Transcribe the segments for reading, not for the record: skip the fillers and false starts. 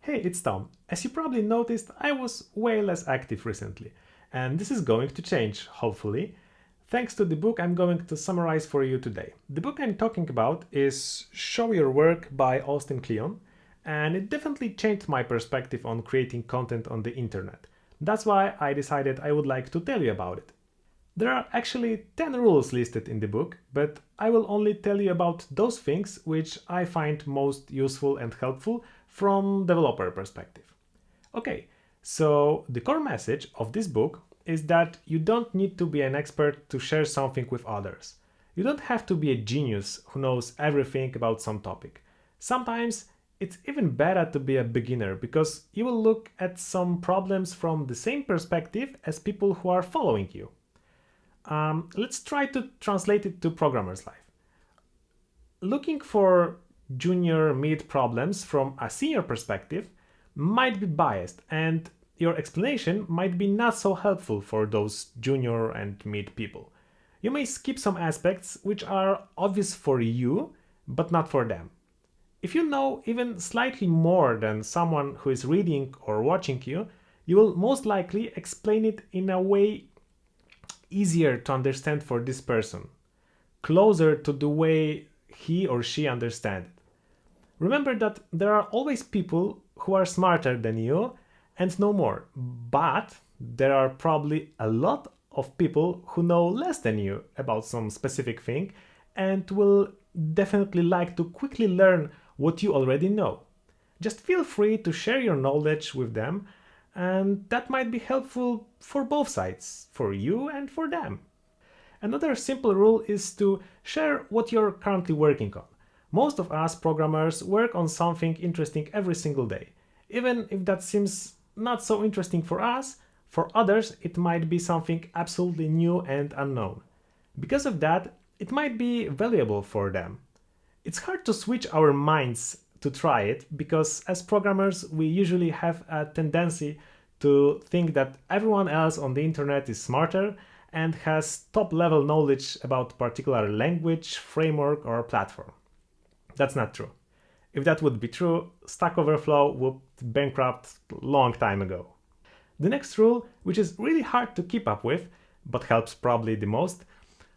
Hey, it's Tom. As you probably noticed, I was way less active recently, and this is going to change, hopefully, thanks to the book I'm going to summarize for you today. The book I'm talking about is Show Your Work by Austin Kleon, and it definitely changed my perspective on creating content on the internet. That's why I decided I would like to tell you about it. There are actually 10 rules listed in the book, but I will only tell you about those things which I find most useful and helpful from developer perspective. Okay, so the core message of this book is that you don't need to be an expert to share something with others. You don't have to be a genius who knows everything about some topic. Sometimes it's even better to be a beginner because you will look at some problems from the same perspective as people who are following you. Let's try to translate it to programmer's life. Looking for junior mid problems from a senior perspective might be biased, and your explanation might be not so helpful for those junior and mid people. You may skip some aspects which are obvious for you, but not for them. If you know even slightly more than someone who is reading or watching you, you will most likely explain it in a way easier to understand for this person, closer to the way he or she understands it. Remember that there are always people who are smarter than you and know more, but there are probably a lot of people who know less than you about some specific thing and will definitely like to quickly learn what you already know. Just feel free to share your knowledge with them, and that might be helpful for both sides, for you and for them. Another simple rule is to share what you're currently working on. Most of us programmers work on something interesting every single day. Even if that seems not so interesting for us, for others it might be something absolutely new and unknown. Because of that, it might be valuable for them. It's hard to switch our minds to try it because as programmers we usually have a tendency to think that everyone else on the internet is smarter and has top level knowledge about particular language, framework or platform. That's not true. If that would be true, Stack Overflow would bankrupt long time ago. The next rule, which is really hard to keep up with, but helps probably the most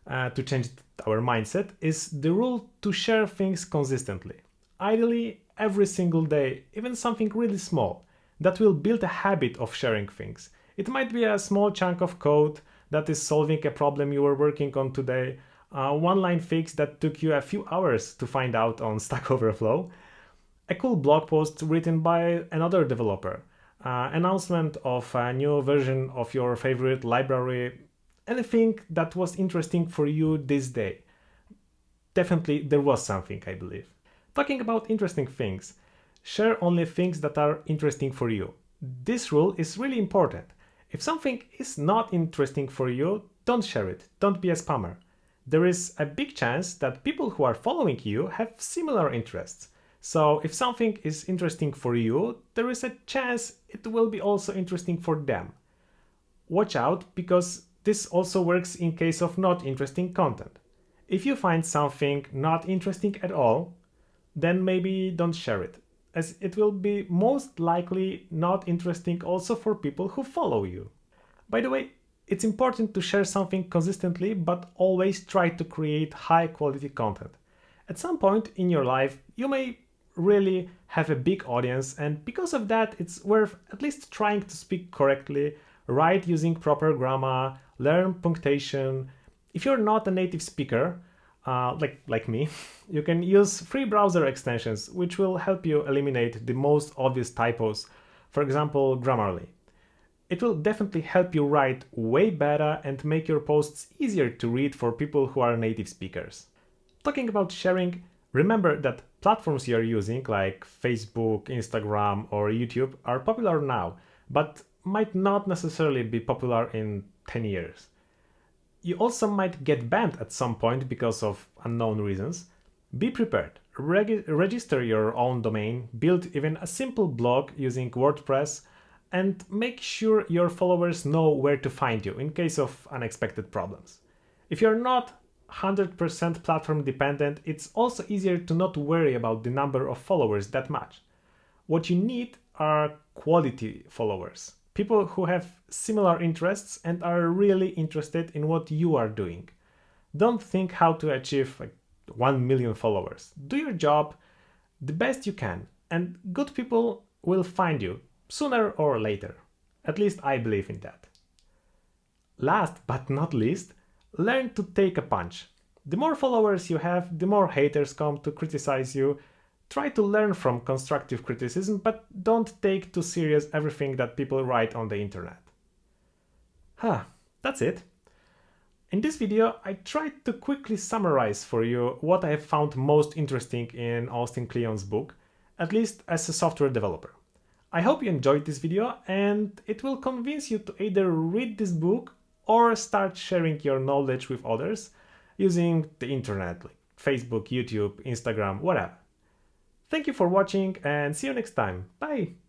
to change our mindset, is the rule to share things consistently. Ideally, every single day, even something really small, that will build a habit of sharing things. It might be a small chunk of code that is solving a problem you were working on today, a one-line fix that took you a few hours to find out on Stack Overflow, a cool blog post written by another developer, announcement of a new version of your favorite library, anything that was interesting for you this day. Definitely there was something, I believe. Talking about interesting things, share only things that are interesting for you. This rule is really important. If something is not interesting for you, don't share it. Don't be a spammer. There is a big chance that people who are following you have similar interests. So if something is interesting for you, there is a chance it will be also interesting for them. Watch out, because this also works in case of not interesting content. If you find something not interesting at all, then maybe don't share it, as it will be most likely not interesting also for people who follow you. By the way, it's important to share something consistently, but always try to create high quality content. At some point in your life, you may really have a big audience, and because of that, it's worth at least trying to speak correctly, write using proper grammar, learn punctuation. If you're not a native speaker, like me, you can use free browser extensions which will help you eliminate the most obvious typos, for example, Grammarly. It will definitely help you write way better and make your posts easier to read for people who are native speakers. Talking about sharing, remember that platforms you're using like Facebook, Instagram or YouTube are popular now, but might not necessarily be popular in 10 years. You also might get banned at some point because of unknown reasons. Be prepared. Register your own domain, build even a simple blog using WordPress, and make sure your followers know where to find you in case of unexpected problems. If you're not 100% platform dependent, it's also easier to not worry about the number of followers that much. What you need are quality followers, people who have similar interests and are really interested in what you are doing. Don't think how to achieve 1 million followers. Do your job the best you can, and good people will find you sooner or later. At least I believe in that. Last but not least, learn to take a punch. The more followers you have, the more haters come to criticize you. Try to learn from constructive criticism, but don't take too serious everything that people write on the internet. That's it. In this video, I tried to quickly summarize for you what I have found most interesting in Austin Kleon's book, at least as a software developer. I hope you enjoyed this video and it will convince you to either read this book or start sharing your knowledge with others using the internet, like Facebook, YouTube, Instagram, whatever. Thank you for watching and see you next time. Bye!